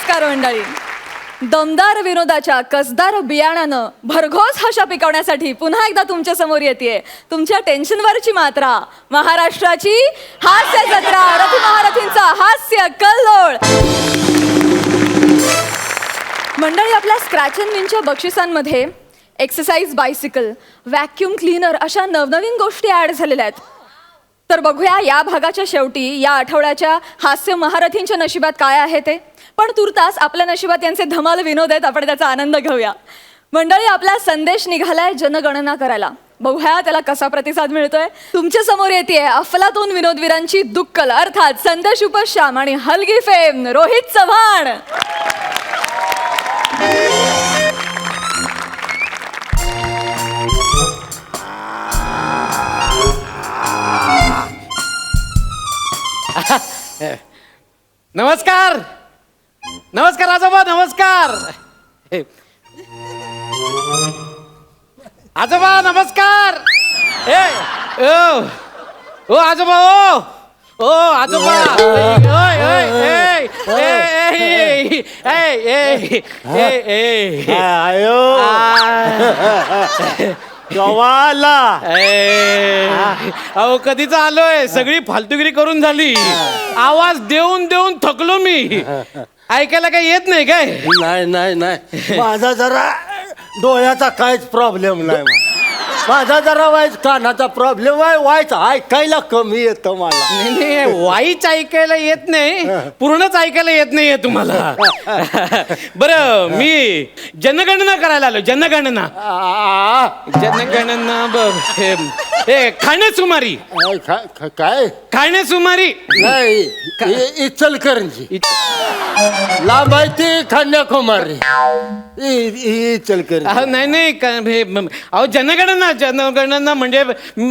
नमस्कार मंडळी. दमदार विनोदाच्या कसदार बियाणानं भरघोस हशा पिकवण्यासाठी पुन्हा एकदा तुमच्या समोर येते तुमच्या टेन्शनवरची मात्रा, महाराष्ट्राची हास्य जत्रा, रथी महारथींचा हास्य कल्लोळ. मंडळी, आपल्या स्क्रॅच अँड विनच्या बक्षिसांमध्ये एक्सरसाइज बायसिकल, व्हॅक्यूम क्लीनर अशा नवनवीन गोष्टी ॲड झालेल्या आहेत. तर बघूया या भागाच्या शेवटी या आठवड्याच्या हास्य महारथींच्या नशिबात काय आहे ते. पण तुर्तास आपल्या नशिबात यांचे धमाल विनोद आहेत, आपण त्याचा आनंद घेऊया. मंडळी, आपला संदेश निघालाय जनगणना करायला. बघूया त्याला कसा प्रतिसाद मिळतोय. तुमच्या समोर येते अफलातून विनोदवीरांची दुक्कल, अर्थात संदेश उपश्याम आणि हलगी फेम रोहित चव्हाण. नमस्कार नमस्कार आजोबा, नमस्कार आजोबा, नमस्कार. ओ आजोबा, ओ आजोबा, आयो कवाला. अहो कधीच आलोय, सगळी फालतुगिरी करून झाली. आवाज देऊन देऊन थकलो मी. ऐकायला काही येत नाही काय? नाही नाही नाही, माझा जरा डोळ्याचा काहीच प्रॉब्लेम नाही. माझा जरा वाईच कानाचा प्रॉब्लेम आहे. वाईच ऐकायला कमी येतं मला. नाही नाही, वाईच ऐकायला येत नाही, पूर्णच ऐकायला येत नाहीये तुम्हाला. बरं, मी जनगणना करायला आलो. जनगणना जनगणना हे खाण्यासुमारी. काय खाण्यासुमारी नाही, इचलकरंजी लांब आहे ती कन्याकुमारी. इचलकरंजी नाही नाही, अहो जनगणना जनगणना म्हणजे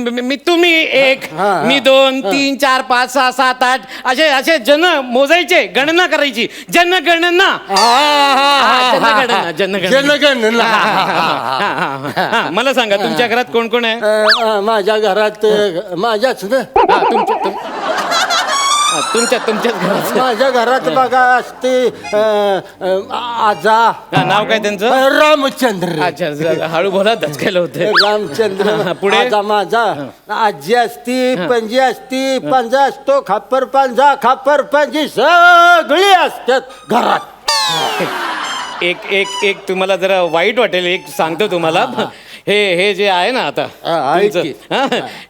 मी तुम्ही एक, मी 2 3 4 5 6 7 8 असे असे जन मोजायचे, गणना करायची. जनगणना जनगणना जनगणना. मला सांगा, तुमच्या घरात कोण कोण आहे? माझ्या घरात माझ्याच ना. तुमच्याच घरात. माझ्या घरात बघा असते आजा. नाव काय त्यांचं? रामचंद्र. अच्छा, हळू बोला, दचकायला होते. रामचंद्र. पुढे आजा माझा. आजी असती, पणजी असती, पंजा असतो, खापर पंजा, खापर पंजी सगळी असतात घरात. एक तुम्हाला जरा वाईट वाटेल, एक सांगतो तुम्हाला. हे जे आहे ना आता तुमचं,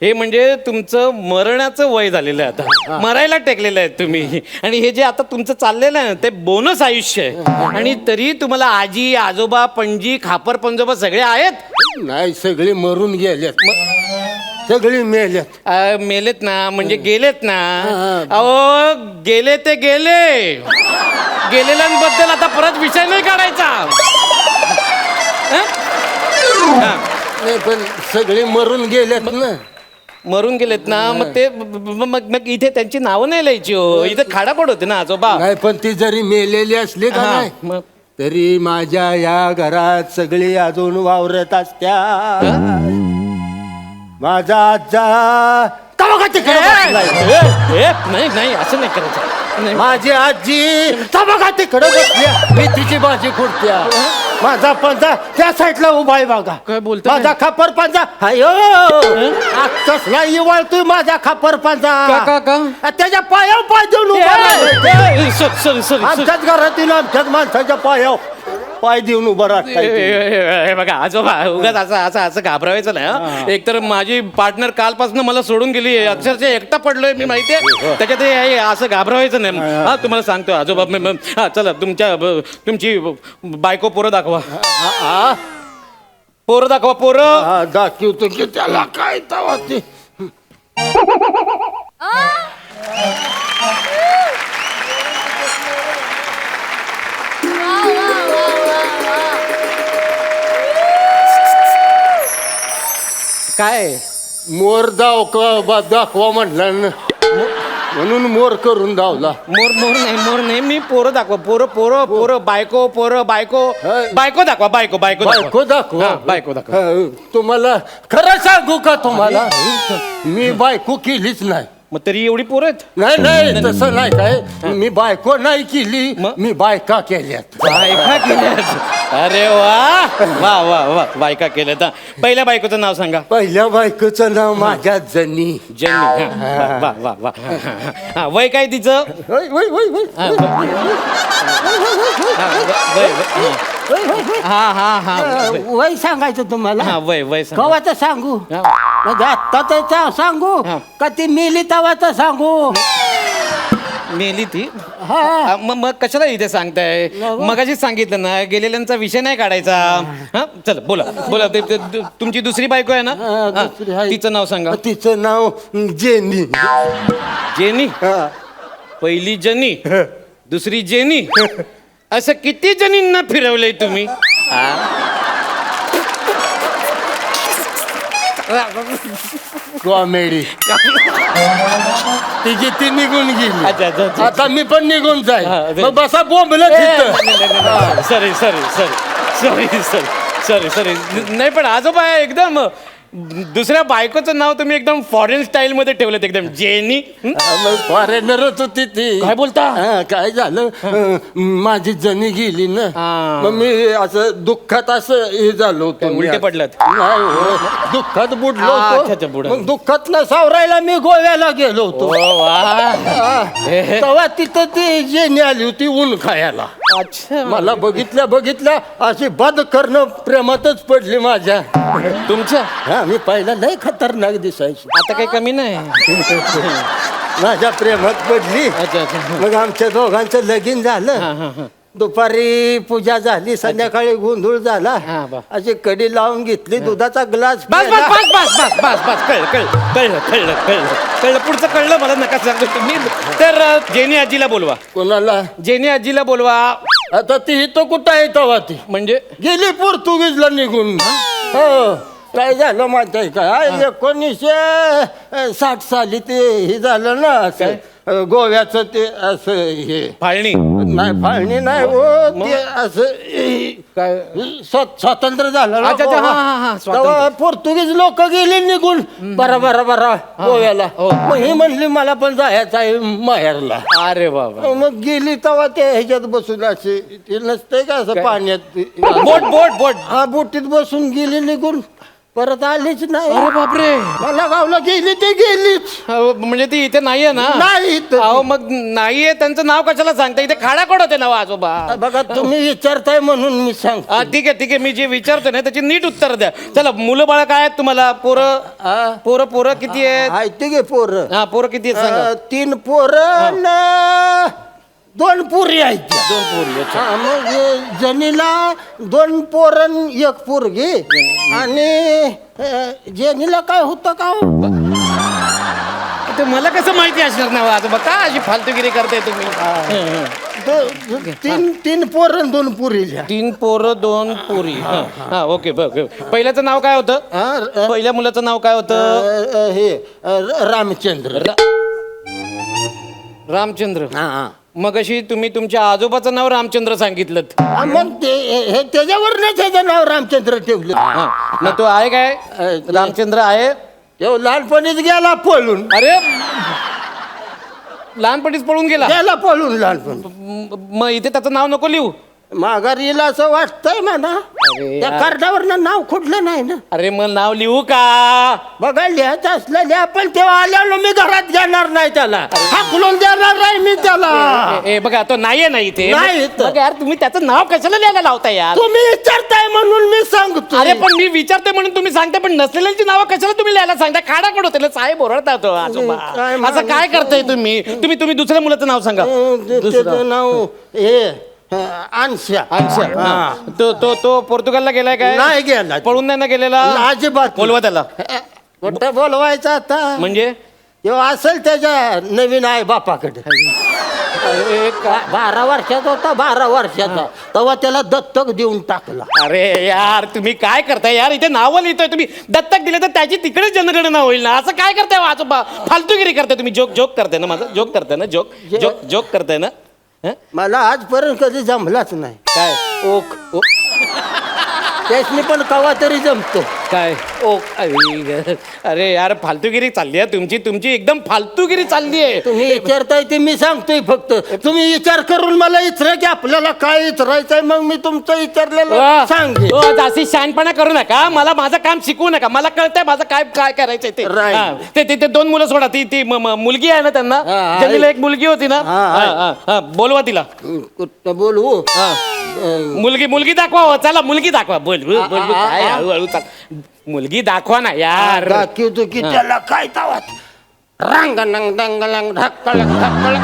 हे म्हणजे तुमचं मरणाचं वय झालेलं आहे. आता मरायला टेकलेलं आहे तुम्ही. आणि हे जे आता तुमचं चाललेलं आहे ना, ते बोनस आयुष्य आहे. आणि तरी तुम्हाला आजी आजोबा पणजी खापर पंजोबा सगळे आहेत? नाही, सगळी मरून गेल्यात. सगळी मेल्यात. मेलेत ना, म्हणजे गेलेत ना. अहो गेले ते गेले. गेलेल्यांबद्दल आता परत विषय नाही काढायचा. नाही, पण सगळी मरून गेल्यात ना. मरून गेलेत ना, मग ते मग इथे त्यांची नावं नाही लिहायची हो. इथे खाडापड होते ना आजोबा. नाही, पण ती जरी मेलेली असली का नाही, मग तरी माझ्या या घरात सगळी अजून वावरत असत्या. माझा आजा नाही नाही, असं नाही करायचं. माझी आजी बघा तिकडे बसल्या, मेथीची भाजी खुडत्या. माझा पंजा त्या साईडला उभा आहे बघा. काय बोलतो? माझा खापर पंजा हायो कसला इवाळतोय माझा खापर पंजा. त्याच्या पायावर पाय देऊन उभा आहे. सॉरी आमच्याच घरातील आमच्याच माणसाच्या पायावर पाय देऊन उभं राहत. बघा आजोबा, उगाच असं घाबरायचं नाही. एक तर माझी पार्टनर कालपासून मला सोडून गेली, अक्षरशः एकटा पडलोय मी, माहितीये. त्याच्यात असं घाबरायचं नाही. हा, तुम्हाला सांगतो आजोबा. हा, चला तुमची बायको पोरं दाखवा. पोरं दाखवा, पोरं दाखवतो की त्याला काय तवा ते. काय मोर दाखवा म्हटलं ना, म्हणून मोर करून धावला. मोर नाही, मी पोरं दाखवा. पोरं बायको बायको दाखवा. बायको दाखवा. बायको दाखवा. तुम्हाला खरं सांगू का तुम्हाला, मी बायको केलीच नाही. मग तरी एवढी पोरं आहेत? नाही तसं नाही काय, मी बायको नाही केली, मग? मी बायका केल्यात. बायका केल्यात? अरे वा वा वा वा, बायका केल्यात. हा. पहिल्या बायकोचं नाव सांगा. पहिल्या बायकोचं नाव माझ्या जनी. जेन्नी. हा. वा वा वा. हा, वय काय तिचं? होय, होय, होय, होय. हा, वय. हा हा हा वय. वय सांगायचं तुम्हाला? हा वय सांगा. कवाचं सांगू? हा. म्हणजे आत्ताच सांगू हा. का ती मेली तवाचं सांगू? मेली ती? हा. मग कशाला इथे सांगताय? मगाशी सांगितलं ना, गेलेल्यांचा विषय नाही काढायचा. हा चल बोला बोला. तुमची दुसरी बायको आहे ना? हा, दुसरी आहे. तिचं नाव सांगा. तिचं नाव जेनी. जेनी? हा. पहिली जनी, दुसरी जेनी. असं किती जनींना फिरवलंय तुम्ही? कॉमेडी. तिची ती निघून गेली. अच्छा, अच्छा, अच्छा. आता मी पण निघून जाईल. हा, मग बसा बोंबलं तिथं. Sorry sorry sorry sorry sorry sorry. नाही पण आजोबा एकदम दुसऱ्या बायकोचं नाव तुम्ही एकदम फॉरेन स्टाईल मध्ये ठेवलं एकदम. जेनी? मग फॉरेनरच होती ती. काय बोलता? हा, काय झालं, माझी जणी गेली ना, हा. मग मी असं दुःखात असं हे झालो होतो. काय, उलटे पडलात? नाही हो, दुःखात बुडलो अच्छा, अच्छा, होतो. बुडाले. मग दुःखात न सावरायला मी गोव्याला गेलो होतो. तेव्हा तिथं ती जेनी आली होती ऊन खायला. अच्छा. मला बघितल्या अशी बद करणं प्रेमातच पडली माझ्या. तुमच्या हा, मी पहिला लय खतरनाक दिसायची. आता काही कमी नाही. माझ्या प्रेमात पडली. अच्छा अच्छा. मग आमच्या दोघांचं लगीन हा, झालं. हा, हा. दुपारी पूजा झाली, संध्याकाळी गोंधळ झाला. हा, बा. अशी कडी लावून घेतली, दुधाचा ग्लास बस बस प्यायला. बस बस बस बस बस कळलं पुढचं कळलं मला. नका सांगतो तुम्ही. तर जेनी आजीला बोलवा. कोणाला? जेनी आजीला बोलवा. आता ती इथं कुठं आहे तेव्हा ती म्हणजे गेली पोर्तुगीजला निघून. हो, काय झालं माहिती आहे का, 1960 साली ते हे झालं ना, असं गोव्याचं ते असं हे फाळणी? नाही, फाळणी नाही हो, ते असं काय? स्वातंत्र्य झालं ना अच्छा, अच्छा, गोवा. हा, हा, स्वातंत्र्य. तेव्हा पोर्तुगीज लोक गेले निघून बरा गोव्याला. हो. मग ही म्हणली मला पण जायचं आहे माहेरला. अरे बाबा. मग गेली तेव्हा ते ह्याच्यात बसून असे, ते नसतंय का असं पाण्यात. बोट बोट बोट. हा, बोटीत बसून गेली निघून, परत आलीच नाही. अरे बापरे. मला गावला गेली ते गेलीच अहो, म्हणजे ती इथे नाहीये ना? नाही इथं. अहो मग नाहीये, त्यांचं नाव कशाला सांगता? इथे खाडाखोड होते नाव आजोबा. बघा, तुम्ही विचारताय म्हणून मी सांग. ठीक आहे मी जे विचारतो ना त्याची नीट उत्तर द्या. चला, मुलं बाळा काय आहेत तुम्हाला? पोरं किती आहेत? माहिती घे पोरं. हा, पोरं किती आहेत सांगा. 3 पोरं न 2 पुरी आहेत. 2 पोरी. अच्छा. हा, मग जनीला 2 पोरं 1 पोरगी. आणि जेनीला काय होतं का हो? ते मला कसं माहिती असणार ना आजोबा? का अशी फालतूगिरी करताय तुम्ही? 3 पोरं 2 पुरील्या. 3 पोरं 2 पोरी. हा ओके. पहिल्याचं नाव काय होतं? पहिल्या मुलाचं नाव काय होतं? हे रामचंद्र. रामचंद्र. हा. मग अशी तुम्ही तुमच्या आजोबाचं नाव रामचंद्र सांगितलं. मग ते हे त्याच्यावरच त्याचं नाव रामचंद्र ठेवलं. मग तो आहे काय? रामचंद्र आहे? तो लहानपणीच गेला पळून. अरे, लहानपणीच पळून गेला? गेला पळून लहानपणी. मग इथे त्याचं नाव नको लिहू. माघार येईल असं वाटतंय म्हणा. अरे त्या यार. कार्डावरनं नाव खुटलं नाही ना. अरे मग नाव लिहू का? बघा, लिहायचं असलं लिहा, पण तेव्हा आल्यावर मी घरात घेणार नाही त्याला. हाकलून देणार नाही मी त्याला. ए बघा, तो नाहीये ना इथे. नाही इथं. मग यार तुम्ही त्याचं नाव कशाला लिहायला लावताय यार? तुम्ही विचारताय म्हणून मी सांगतो. अरे पण मी विचारते म्हणून तुम्ही सांगता, पण नसलेल्यांची नावं कशाला तुम्ही लिहायला सांगता? खाडाखोड होते. साहेब ओरडता तो आजोबा. काय असं काय करताय तुम्ही? तुम्ही दुसऱ्या मुलाचं नाव सांगा. त्याचं नाव हे अंशा. अच्छा. तो पोर्तुगालला गेलाय काय? नाही गेला. पळून नाही ना गेलेला? अजिबात बोलवा त्याला. कुठं बोलवायचं आता? म्हणजे तेव्हा असेल त्याच्या नवीन आई बापाकडे. 12 वर्षाचा होता, 12 वर्षाचा. तेव्हा त्याला दत्तक देऊन टाकला. अरे यार, तुम्ही काय करताय यार? इथे नावं लिहितोय तुम्ही. दत्तक दिले तर त्याची तिकडे जनगणना होईल ना. असं काय करताय आजोबा? फालतूगिरी करताय तुम्ही. जोक करताय ना माझा? जोक करताय ना? जोक करताय ना? मला आजपर्यंत कधी जमलाच नाही. काय? ओक. त्यासनी पण कवा तरी जमतो. काय ओ अरे यार फालतूगिरी चालली आहे तुमची एकदम फालतूगिरी चालली आहे. तुम्ही विचारताय ते मी सांगतोय फक्त. तुम्ही विचार करून मला विचारा की आपल्याला काय विचारायचंय, मग मी तुमचं विचारलेलं सांगे. जास्ती शहाणपणा करू नका, मला माझं काम शिकवू नका. मला कळतंय माझं काय काय करायचंय ते. Right. हा, ते दोन मुलं सोडा. ती मुलगी आहे ना त्यांना, हा, त्यांनीला एक मुलगी होती ना. हा, बोलवा तिला. कुठं बोलवू? मुलगी दाखवा हो. चला मुलगी दाखवा. बोल काय हळूहळू चाल. मुलगी दाखवा ना यार. दाखवतो की त्याला काय तावात. रांग नंग डंग लंग ढक्कळक ढक्कळक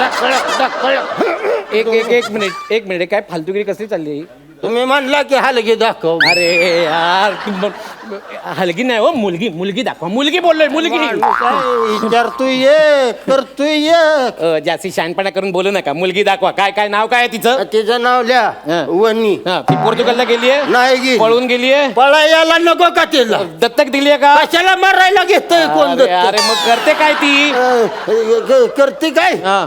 ढक्कळक ढक्कळक. एक मिनिट काय फालतूगिरी कसली चालली आहे? तुम्ही म्हणला की हलगी दाखव. अरे यार हलगी नाही हो, मुलगी दाखवा. मुलगी बोललोय, मुलगी. विचारतोय ये करतोय ये. जास्ती शहाणपणा करून बोलू नका. मुलगी दाखवा. काय नाव काय आहे तिचं? तिचं नाव लिहा वनी. ती पोर्तुगालला गेलीये? नाही गेली. पळून गेलीये? पळायला नको का तिला? दत्तक दिलीये का? कशाला मारायला घेतोय कोण अरे अरे मग करते काय ती? करते काय हा.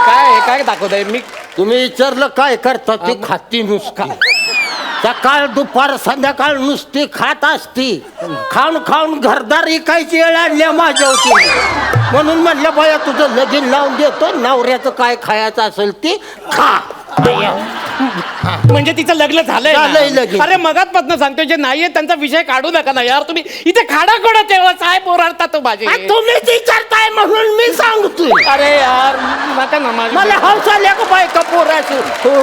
काय काय दाखवताय मी? तुम्ही विचारलं काय करता ती खाती नुसती. सकाळ दुपार संध्याकाळ नुसती खात असती. खाऊन खाऊन घरदार इकायची वेळ आणल्या माझ्या होती. म्हणून म्हणलं बाया तुझं लगीन लावून देतो, नवऱ्याचं काय खायचं असेल ते खा. म्हणजे तिचं लग्न झालंय झालंय ना? लगीन. अरे मगाचपासून सांगतोय जे नाहीये त्यांचा विषय काढू नका ना यार. तुम्ही इथे खाडा कोणा तेव्हा साहेब ओरडता तो माझे. तुम्हीच विचारताय म्हणून मी सांगतोय. अरे यार नका ना माझी. मला हौस आल्या का बायका पोराचं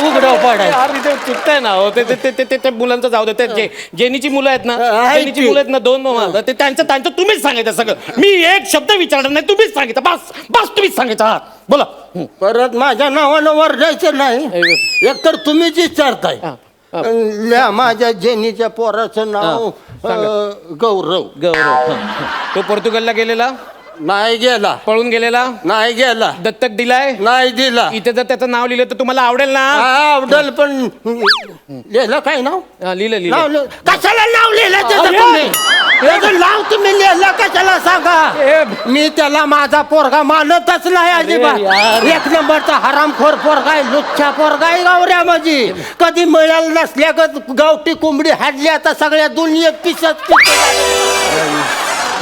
उघडं पडाय. यार इथे चुकतंय ना हो. ते मुलांचं जाऊ दे. ते जेनीची मुलं आहेत ना, आहेत जेनीची ती. मुलं आहेत ना, दोन ते त्यांचं तुम्हीच सांगायचं सगळं. मी एक शब्द विचारणार नाही, तुम्हीच सांगितलं. बस तुम्हीच सांगायचं. हा बोला. परत माझ्या नावानं वरडायचं नाही. एकतर तुम्हीच विचारताय. ल्या माझ्या जेनीच्या पोराचं नाव गौरव. गौरव. तो पोर्तुगालला गेलेला? नाही गेला. पळून गेलेला? नाही गेला. दत्तक दिलाय? नाही दिला. इथे जर त्याचं नाव लिहिलं तर तुम्हाला आवडेल ना? आवडल पण लिहिलं काय नाव? लिहिलं नाव कशाला नाव लिहिलं त्याचं अरे! तुम्ही? त्याचं नाव तुम्ही लिहिलं कशाला सांगा. मी त्याला माझा पोरगा मानतच नाही अजिबात. यार. एक नंबरचा हरामखोर पोरगा आहे, लुच्चा पोरगा आहे गावऱ्या माझी. कधी मिळाल नसल्या गावठी कोंबडी हाडली आता सगळ्या दुनियेत पिसत.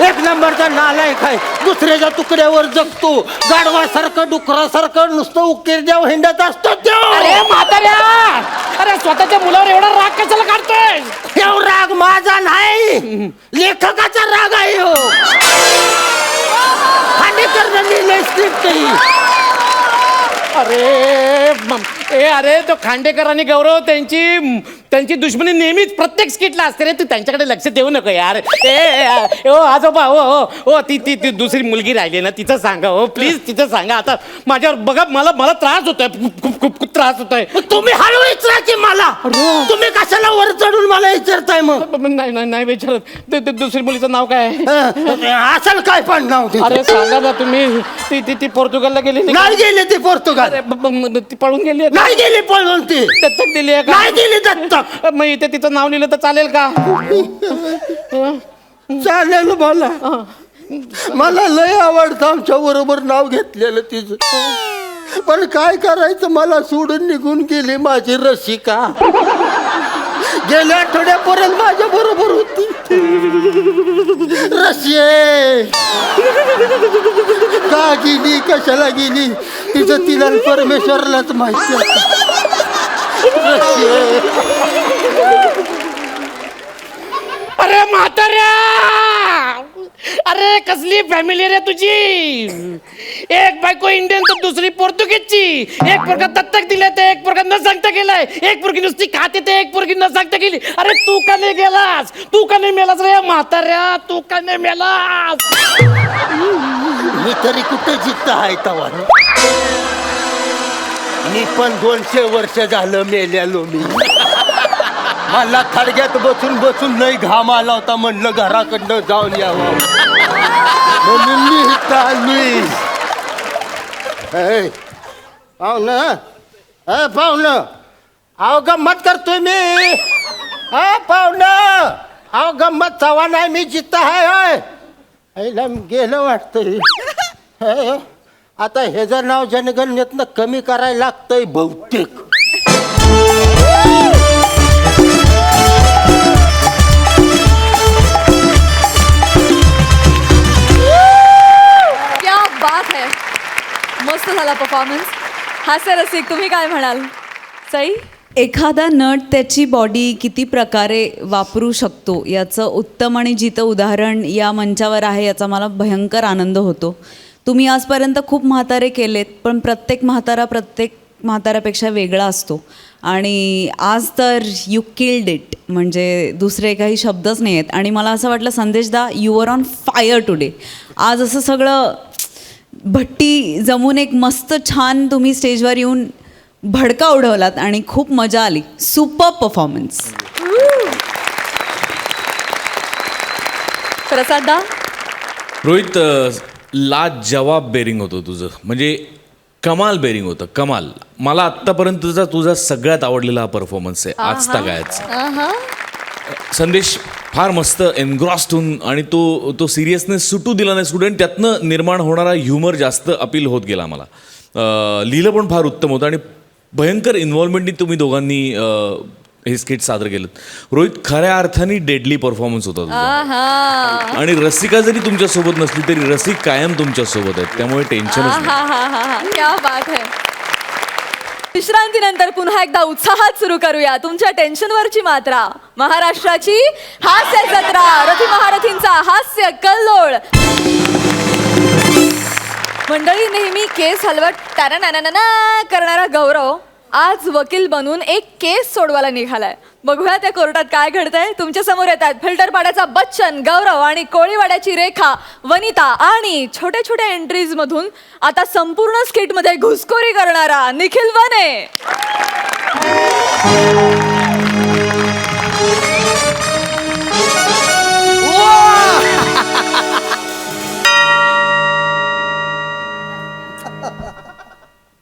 एक नंबरचा नालायक आहे. दुसऱ्याच्या तुकड्यावर जगतो. गाढवासारखं डुकरासारखं नुसतं उकीर द्याव हिंडत असतो त्यो. अरे म्हाताऱ्या, अरे स्वतःच्या मुलावर एवढा राग कशाला काढतोय? तो राग माझा नाही, लेखकाचा राग आहे हो. खांडेकरनं लिहिलंय स्क्रिप्ट ही. अरे तो खांडेकर आणि गौरव त्यांची दुश्मनी नेहमीच प्रत्येक स्किटला असते रे. तू त्यांच्याकडे लक्ष देऊ नको यार. ओ आजोबा हो ती दुसरी मुलगी राहिली ना, तिचं सांगा हो प्लीज. तिचं सांगा. आता माझ्यावर बघा, मला त्रास होतोय, खूप त्रास होतोय. तुम्ही हळू विचारा की मला. तुम्ही कशाला वर चढून मला विचारताय मग? नाही विचारत. दुसरी मुलीचं नाव काय आहे? असेल काय पण नाव ते. अरे सांगा ना तुम्ही. ती पोर्तुगालला गेली नाही गेले ते पोर्तुगाल. ती पळून गेली? नाही गेली पळून ती. दत्तक दिली आहे का? नाही गेली दत्तक. मग इथे तिचं नाव लिहिलं तर चालेल का? चालेल मला लय आवडतं आमच्या बरोबर नाव घेतलेलं तिचं. पण काय करायचं, मला सोडून निघून गेली माझी रसिका. गेल्या आठवड्यापर्यंत माझ्या बरोबर होती. रशिये का गेली, कशाला गेली, तिचं तिला परमेश्वरलाच माहिती आहे. अरे म्हाताऱ्या, अरे कसली फॅमिली रे तुझी. एक बायको इंडियन तर दुसरी पोर्तुगीजची. एक पोरगा दत्तक दिले तर एक पोरगा न सांगता गेलाय. एक पोरगी नुसती खाते तर एक पोरगी न सांगता गेली. अरे तू का नाही गेलास? तू का नाही मेलास रे म्हाताऱ्या? तू का नाही मेलास? मी तरी कुठे जिद्द आहे तवा. मी पण 200 वर्ष झालं मेल्यालो. मी मला थडग्यात बसून लय घाम आला होता. म्हणलं घराकडनं जाऊन यावं म्हणून मी इथं आलोय. पाहुणं अहो गंमत करतोय मी. पाहुणं अहो गंमत चव्हा नाही, मी जिद्द आहे. आईला गेलं वाटतंय. आता ह्याचं नाव जनगणनेतनं कमी करायला लागतंय बहुतेक. क्या बात है, मस्त झाला परफॉर्मन्स. हास्य रसिक, तुम्ही काय म्हणाल? सई, एखादा नट त्याची बॉडी किती प्रकारे वापरू शकतो याचं उत्तम आणि जितं उदाहरण या मंचावर आहे, याचा मला भयंकर आनंद होतो. तुम्ही आजपर्यंत खूप म्हातारे केलेत, पण प्रत्येक म्हाताऱ्यापेक्षा वेगळा असतो. आणि आज तर यू किल्ड इट, म्हणजे दुसरे काही शब्दच नाही आहेत. आणि मला असं वाटलं संदेशदा, you are on fire today. आज असं सगळं भट्टी जमून एक मस्त छान तुम्ही स्टेजवर येऊन भडका उडवलात आणि खूप मजा आली. Super performance. प्रसाददा. रोहित, लाजवाब बेरिंग होतं तुझं, म्हणजे कमाल बेरिंग होतं, कमाल. मला आत्तापर्यंतचा तुझा सगळ्यात आवडलेला हा परफॉर्मन्स आहे आजता गायचा. संदेश फार मस्त एनग्रॉस्ड होऊन, आणि तो सिरियसनेस सुटू दिला नाही स्टुडंट, त्यातनं निर्माण होणारा ह्युमर जास्त अपील होत गेला मला. लिहिलं पण फार उत्तम होतं आणि भयंकर इन्व्हॉल्वमेंटनी तुम्ही दोघांनी हे स्किट सादर केलं. रोहित, खऱ्या अर्थाने डेडली परफॉर्मन्स होता तुझा. आणि रसिका जरी तुमच्यासोबत नसली तरी रसिक कायम तुमच्यासोबत आहेत, त्यामुळे टेन्शनच नाही. क्या बात है. विश्रांतीनंतर पुन्हा एकदा उत्साहात सुरू करूया तुमच्या टेन्शनवरची मात्रा. महाराष्ट्राची हास्य जत्रा, रथी महारथींचा हास्य कल्लोळ. मंडळी, नेहमी केस हलवत टाना करणारा गौरव आज वकील बनून एक केस सोडवायला निघालाय. बघूया त्या कोर्टात काय घडतंय. तुमच्या समोर येतात फिल्टरपाड्याचा बच्चन गौरव आणि कोळीवाड्याची रेखा वनिता, आणि छोट्या छोट्या एंट्रीज मधून आता संपूर्ण स्किट मध्ये घुसखोरी करणारा निखिल वने.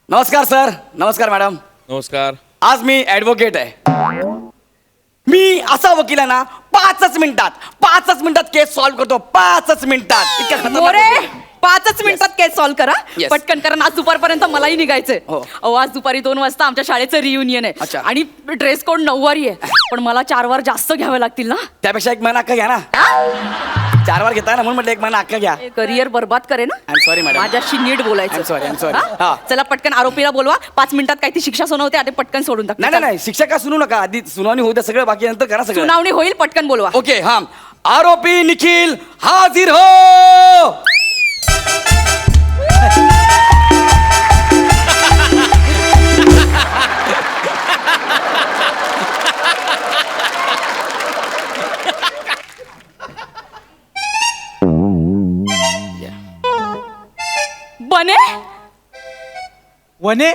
नमस्कार सर. नमस्कार मॅडम. नमस्कार. आज मी ॲडव्होकेट आहे. मी असा वकील आहे ना, 5च मिनिटात केस सॉल्व्ह करतो. 5च मिनिटात. इतका खतरनाक मोरे, वकील आहे. 5च मिनिटात केस सॉल्व्ह करा. Yes. पटकन, कारण आज दुपारपर्यंत मलाही निघायचंय. हो. अहो, आज दुपारी 2 वाजता आमच्या शाळेचं रियुनियन आहे. अच्छा. आणि ड्रेस कोड 9 वारी आहे. पण मला 4 वार जास्त घ्यावे लागतील ना. त्यापेक्षा एक महिना अख्खा घ्या ना. 4 वार घेताय ना, म्हणून म्हटलं एक महिना अख्खा घ्या. करिअर बर्बाद करे ना. I am sorry madam. माझ्याशी नीट बोलायचं. I'm sorry. हा? हा. चला पटकन आरोपीला बोलवा. 5 मिनिटात काही ती शिक्षा सुनावते, आता पटकन सोडून टाक. नाही शिक्षक का सुनू नका. आधी सुनावणी होऊ द्या, सगळं बाकी नंतर करा सगळं. सुनावणी होईल, पटकन बोलवा. ओके. हा, आरोपी निखिल हाजीर हो. बने वने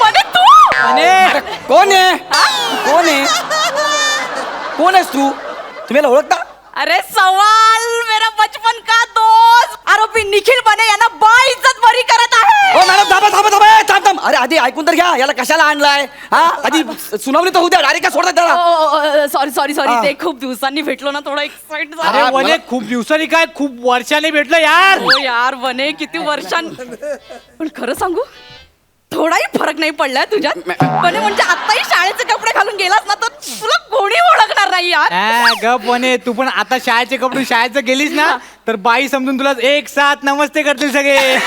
बने तू अरे, कोण आहे? कोण आहेस तू? तुम्ही याला ओळखता? अरे सवाल, मेरा बचपन का दोस्त आरोपी निखिल बने यांना बाइज्जत बरी करत आहे. हो मॅडम, थांब. अरे आधी ऐकून तर घ्या. याला कशाला आणलाय? हा, आधी सुनावणी तर होऊ द्या. डायरेक्ट का सोडतात त्याला? सॉरी हा. ते खूप दिवसांनी भेटलो ना, थोडं एक्साइट अरे झालं. वने, खूप दिवसांनी काय, खूप वर्षांनी भेटलं यार. हो यार वने, किती पण खरं सांगू, थोडाही फरक नाही पडलाय तुझ्यात. बने म्हणजे आताही शाळेचे कपडे घालून गेलास ना, तर तुला कोणी ओळखणार नाही यार. गप वने, तू पण आता शाळेचे कपडे शाळेचं गेलीस ना, तर बाई समजून तुला एक साथ नमस्ते करतील सगळे.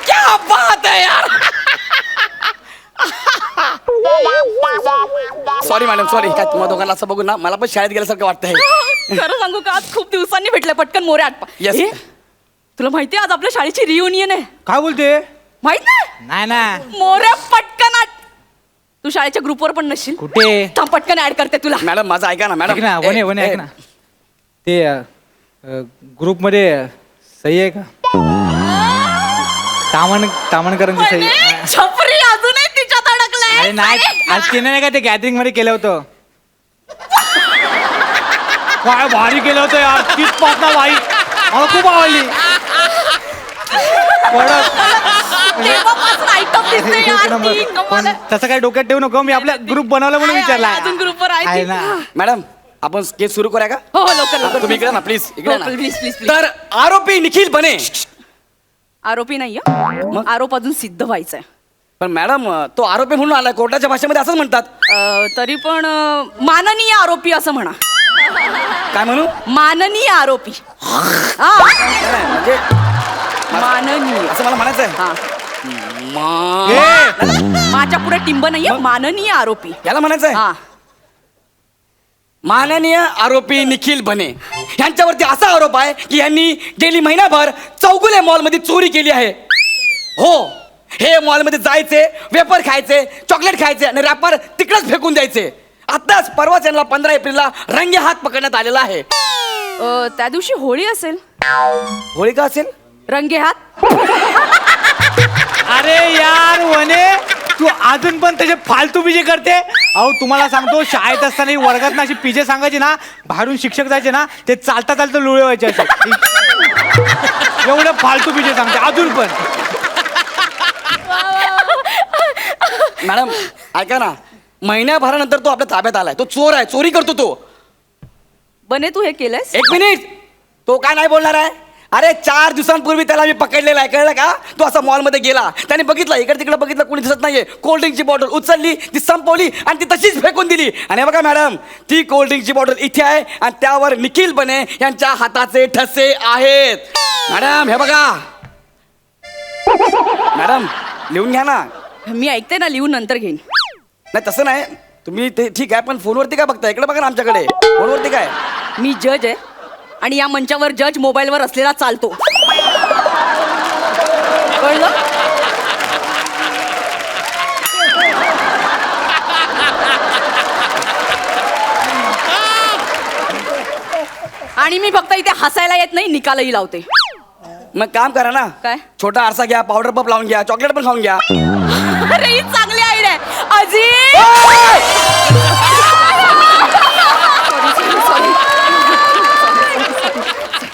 क्या बात आहे यार. Sorry madam, sorry. काय तुम्हा दोघांना असं बघून ना मला पण शाळेत गेल्यासारखं वाटतंय. खरं सांगू का, आज खूप दिवसांनी भेटले. पटकन मोरे आटपा. Yes. ए, तुला माहितीये आज आपल्या शाळेची रियुनियन आहे. काय बोलते? माहित नाही? नाही ना. मोरे पटकन आट. तू शाळेच्या ग्रुपवर पण नसशील. कुठे? थांब, पटकन ऍड करते तुला. मॅडम माझं ऐका ना. ऐक मॅडम ना वने, वने ऐक ना. ते ग्रुप मध्ये सही आहे का? तामणकरांची सही. बने, छपरी अजूनही तिच्यात अडकलाय. अरे नाही, आज तिने नाही का ते गॅदरिंग मध्ये केलं होतं. काय भारी केलं होतं यार. तीच पाटणा बाई मला खूप आवडली. तेव्हापासून item दिसते यार ती. पण तसं काय डोक्यात ठेवू नको. मी आपल्या ग्रुप बनवला म्हणून विचारला. अजून ग्रुपवर आहे आहे की- ना. मॅडम आपण केस सुरू करूया का हो हो, लवकर लवकर तुम्ही इकडे ना प्लीज इकडे ना प्लीज प्लीज प्लीज तर आरोपी निखिल बने आरोपी नाहीये आरोप अजून सिद्ध व्हायचाय पण मॅडम तो आरोपी म्हणून आलाय कोर्टाच्या भाषेमध्ये असंच म्हणतात तरी पण माननीय आरोपी असं म्हणा काय म्हणू माननीय आरोपी हा नाही, म्हणजे माननीय असं मला म्हणायचं आहे हा मा- माझ्या पुढे टिंब नाहीये माननीय आरोपी याला म्हणायचं आहे हा माननीय आरोपी निखिल बने यांच्यावरती असा आरोप आहे की यांनी गेली महिनाभर चौगुले मॉलमध्ये चोरी केली आहे हो हे मॉलमध्ये जायचे वेपर खायचे चॉकलेट खायचे आणि रॅपर तिकडेच फेकून द्यायचे आताच परवाच यांना 15 एप्रिलला रंगे हात पकडण्यात आलेला आहे त्या दिवशी होळी असेल होळी का असेल रंगे हात अरे यार वने तू अजून पण त्याचे फालतू पिजे करते. अहो तुम्हाला सांगतो शाळेत असताना ही वर्गात ना अशी पिजे सांगायची ना बाहेरून शिक्षक जायचे ना ते चालता चालता लुळे व्हायचे असे एवढे फालतू पिजे सांगते अजून पण. मॅडम ऐका ना महिन्याभरानंतर तो आपल्या ताब्यात आलाय तो चोर आहे चोरी करतो तो बने तू हे केलंयस एक मिनिट तो काय नाही बोलणार आहे अरे 4 दिवसांपूर्वी त्याला मी पकडलेला आहे कळलं का तो असा मॉलमध्ये गेला त्याने बघितलं इकडे तिकडे बघितलं कोणी दिसत नाहीये कोल्ड्रिंकची बॉटल उचलली ती संपवली आणि ती तशीच फेकून दिली आणि हे बघा मॅडम ती कोल्ड्रिंकची बॉटल इथे आहे आणि त्यावर निखिल बने यांच्या हाताचे ठसे आहेत मॅडम हे बघा मॅडम लिहून घ्या ना मी ऐकते ना लिहून नंतर घेईन नाही तसं नाही तुम्ही ते ठीक आहे पण फोनवरती काय बघताय इकडे बघा ना आमच्याकडे फोनवरती काय मी जज आहे आणि या मंचावर जज मोबाईलवर असलेला चालतो कळलं आणि मी फक्त इथे हसायला येत नाही निकालही लावते मग काम करा ना काय? छोटा आरसा घ्या पावडर पप लावून घ्या चॉकलेट पण खाऊन घ्या अरे ही चांगली आयडिया आहे अजी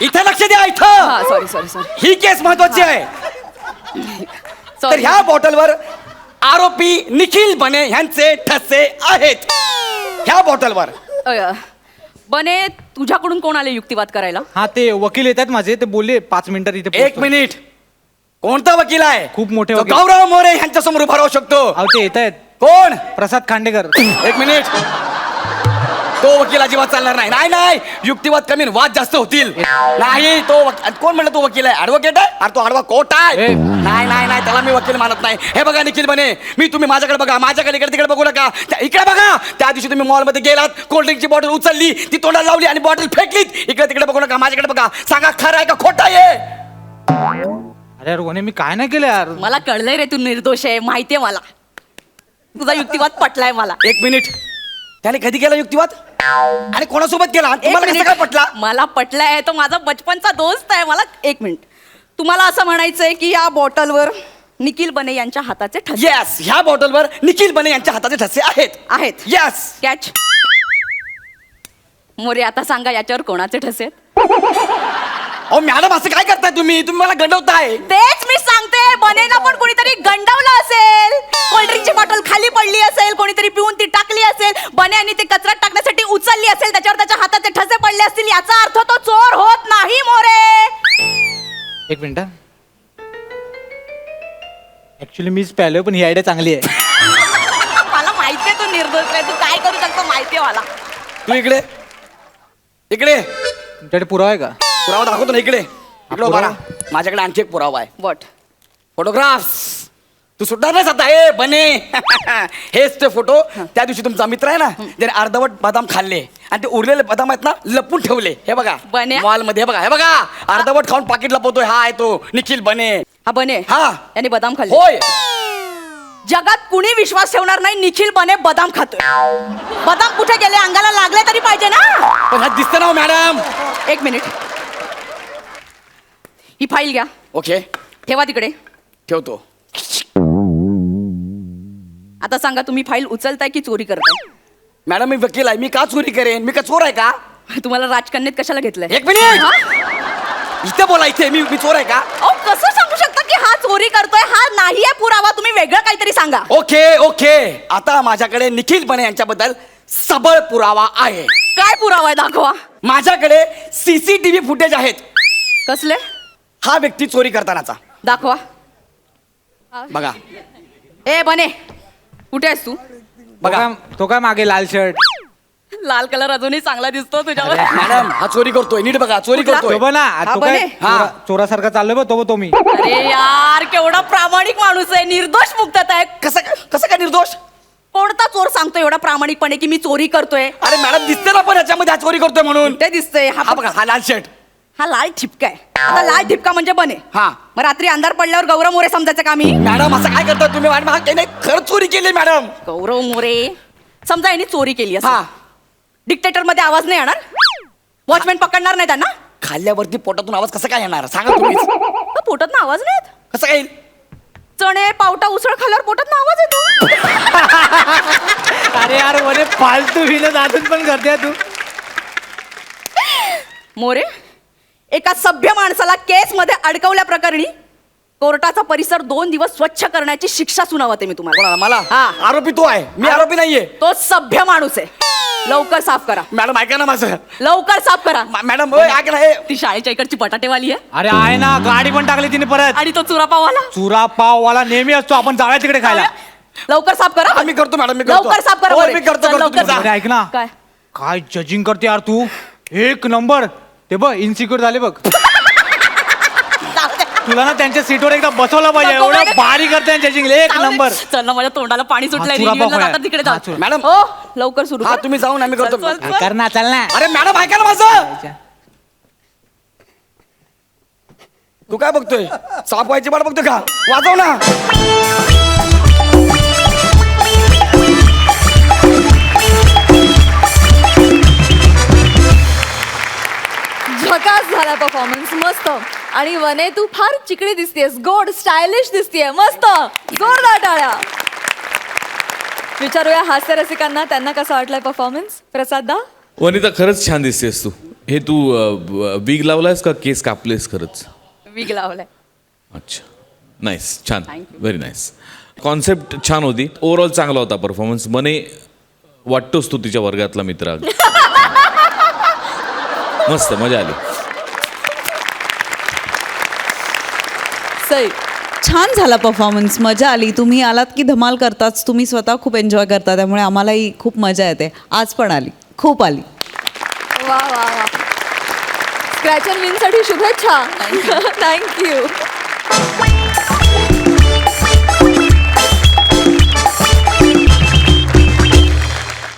इथं लक्ष द्या इथं हा सॉरी सॉरी सॉरी ही केस महत्वाची आहे तर ह्या बॉटलवर आरोपी निखिल बने यांचे ठसे आहेत ह्या बॉटलवर बने तुझ्याकडून कोण आले युक्तिवाद करायला हा ते वकील येतात माझे ते बोलले 5 मिनिटात इथे 1 पोहोचतो. मिनिट कोणता वकील आहे खूप मोठे तो वकील. गौरव मोरे यांच्या समोर उभा राहू शकतो अहो ते येत आहेत कोण प्रसाद खांडेकर. 1 मिनिट तो वकील अजिबात चालणार नाही नाही नाही युक्तिवाद कमी आणि वाद जास्त होतील नाही तो कोण म्हणलं तो वकील आहे ऍडव्होकेट आहे अरे तो आडवा कोर्ट आहे ए. नाही नाही नाही त्याला मी वकील मानत नाही हे बघा निखिल बने मी तुम्ही माझ्याकडे बघा माझ्याकडे इकडे तिकडे बघू नका इकडे बघा त्या दिवशी तुम्ही मॉलमध्ये गेलात कोल्ड्रिंकची बॉटल उचलली ती तोंडाला लावली आणि बॉटल फेकलीत इकडे तिकडे बघू नका माझ्याकडे बघा सांगा खरं आहे का खोटं आहे अरे यार वने मी काय नाही केलं यार. मला कळलंय रे तू निर्दोष आहे माहितीये मला तुझा युक्तिवाद पटलाय मला 1 मिनिट त्याने कधी केला युक्तिवाद आणि कोणासोबत केला तुम्हाला कसं काय पटला मला पटलाय तो माझा बचपनचा दोस्त आहे मला 1 मिनिट तुम्हाला असं म्हणायचंय की या बॉटलवर निखिल बने यांच्या हाताचे ठसे येस ह्या बॉटलवर निखिल बने यांच्या हाताचे ठसे आहेत आहेत येस कॅच मोरे आता सांगा याच्यावर कोणाचे ठसे आहेत अहो मॅडम असं काय करताय तुम्ही तुम्ही मला गंडवताय तेच मी सांगते बनेला पण कोणीतरी गंडवलं असेल कोल्ड्रिंकची बॉटल खाली पडली असेल कोणीतरी पिऊन ती टाकली असेल बन्यानी ते कचऱ्यात टाकण्यासाठी उचलली असेल त्याच्यावर त्याच्या हाताचे ठसे पडले असतील याचा अर्थ तो चोर होत नाही मोरे 1 मिनिट ऍक्च्युली मीच प्यालोय पण ही आयडिया चांगली आहे. मला माहितीये तू निर्दोष आहे तू काय करू शकतो माहितीये मला तू इकडे इकडे तुमच्याकडे पुरावा आहे का. पुरावा दाखवतो ना इकडे इकडे उभा राहा. माझ्याकडे आणखी एक पुरावा आहे वॉट फोटोग्राफ्स तू सुटणार नाहीस आता हे बने हेच ते फोटो त्या दिवशी तुमचा मित्र आहे ना ज्याने अर्धवट बदाम खाल्ले आणि ते उरलेले बदाम आहेत ना लपून ठेवले हे बघा बन्या? मॉल मध्ये हे बघा अर्धवट खाऊन पाकिट लपवतोय हा आहे तो निखिल बने हा बने हा. याने बदाम खाल्ले होय जगात कुणी विश्वास ठेवणार नाही निखिल बने बदाम खातोय बदाम कुठे गेले अंगाला लागले तरी पाहिजे ना पण हा दिसतं ना हो, मॅडम 1 मिनिट ही फाईल घ्या ओके ठेवा तिकडे ठेवतो आता सांगा तुम्ही फाईल उचलताय की चोरी करताय मॅडम मी वकील आहे मी का चोरी करेन मी का चोर आहे का तुम्हाला राजकन्यात कशाला घेतलंय 1 मिनिट इथे बोला इथे मी चोर आहे का अहो कसं सांगू शकता की हा चोरी करतोय हा नाहीये पुरावा तुम्ही वेगळं काहीतरी सांगा. ओके ओके, आता माझ्याकडे निखिल बने यांच्याबद्दल सबळ पुरावा आहे. काय पुरावा आहे दाखवा. माझ्याकडे सीसीटीव्ही फुटेज आहेत. कसले? हा व्यक्ती चोरी करतानाचा. दाखवा. बघा ए बने, कुठे आहेस तू? बघा. तो काय मागे लाल शर्ट. लाल कलर अजूनही चांगला दिसतो तुझ्यावर. मॅडम हा चोरी करतोय, नीट बघा, चोरी कुठला? करतोय. तो बघ ना, हा, तो काय बने. हा. चोरासारखा चाललोय बघ, तो मी. अरे यार, केवढा प्रामाणिक माणूस आहे, निर्दोष मुक्तता आहे. कसं कसं काय निर्दोष? कोणता चोर सांगतो एवढा प्रामाणिकपणे की मी चोरी करतोय? अरे मॅडम दिसते ना पण याच्यामध्ये हा चोरी करतोय म्हणून. ते दिसतंय. हा बघा, हा लाल शर्ट. हा लाल ठिपका आहे. आता लाल ठिपका म्हणजे बने. हा. मग रात्री अंधार पडल्यावर गौरव मोरे समजायचं का मी? मॅडम असं काय करता तुम्ही? मॅडम हा नाही, खरंच चोरी केली मॅडम. गौरव मोरे समजा यांनी चोरी केली हा. असं. डिक्टेटर मध्ये आवाज नाही येणार? वॉचमॅन पकडणार नाही त्यांना? खाल्ल्यावरती पोटातून आवाज कसा काय येणार सांगा तुम्हीच. पोटात ना आवाज नाही येत? कसं काय येईल? चणे पावटा उसळ खाल्ल्यावर पोटात ना आवाज येतो. अरे यार म्हणे फालतू विनोद अजून पण करते तू. मोरे, एका सभ्य माणसाला केस मध्ये अडकवल्या प्रकरणी कोर्टाचा परिसर 2 दिवस स्वच्छ करण्याची शिक्षा सुनावते मी तुम्हाला. कोणाला? मला? हा. आरोपी तो आहे, मी आरोपी नाहीये. तो सभ्य माणूस आहे. लवकर साफ करा. मॅडम ऐका ना माझं. लवकर साफ करा. मॅडम ओय, ऐका ना हे. ती शाळेच्या इकडची बटाटेवाली आहे अरे आहे ना, गाडी पण टाकली तिने परत. आणि तो चुरापावाला. चुरा पाववाला नेहमी असतो, आपण जाऊया तिकडे खायला. लवकर साफ करा. हा, मी करतो मॅडम, मी करतो. लवकर साफ करा. होय, मोरे. मी करतो, चल, करतो, लवकर तुम्ही जा. अरे ऐक ना, काय? काय जजिंग करते यार तू. एक नंबर. ते बघ इन्सिक्युअर झाले बघ. तुला ना त्यांच्या सीटवर एकदा बसवलं पाहिजे. नको, एवढं नको. भारी करते जजिंग. एक जाऊ दे. नंबर. चल ना, माझ्या तोंडाला पाणी सुटलंय. चुरा रिव्ह्यूला पाव जातात तिकडे हा, जाऊ. चुरा. मॅडम हो, लवकर सुरू हा कर. तुम्ही जाऊन आम्ही करतो. चल, चल, चल. कर ना, चल ना. अरे मॅडम ऐका ना माझं. तू काय बघतोय? साफ व्हायची वाट बघतोय का? वाजव ना. झकास झाला परफॉर्मन्स, मस्त. आणि वने तू फार चिकणी दिसतेस, गोड स्टायलिश दिसतेय, मस्त. जोरदार टाळ्या. विचारूया हास्य रसिकांना त्यांना कसा वाटलाय परफॉर्मन्स. प्रसाद दा. वनिता खरंच छान दिसतेस तू. हे तू वीग लावलायस का केस कापलेस खरंच? विग लावलाय. अच्छा, नाईस, छान, Thank you. Very nice. Concept छान होती. ओव्हरऑल चांगला होता परफॉर्मन्स. मने वाटतोस तू तिच्या वर्गातला मित्र. मस्त, मजा आली. सई. छान झाला परफॉर्मन्स, मजा आली. तुम्ही आलात की धमाल करताच. तुम्ही स्वतः खूप एन्जॉय करता, त्यामुळे आम्हालाही खूप मजा येते. आज पण आली, खूप आली. वा वा वा. स्क्रॅच अँड विन साठी शुभेच्छा. थँक्यू.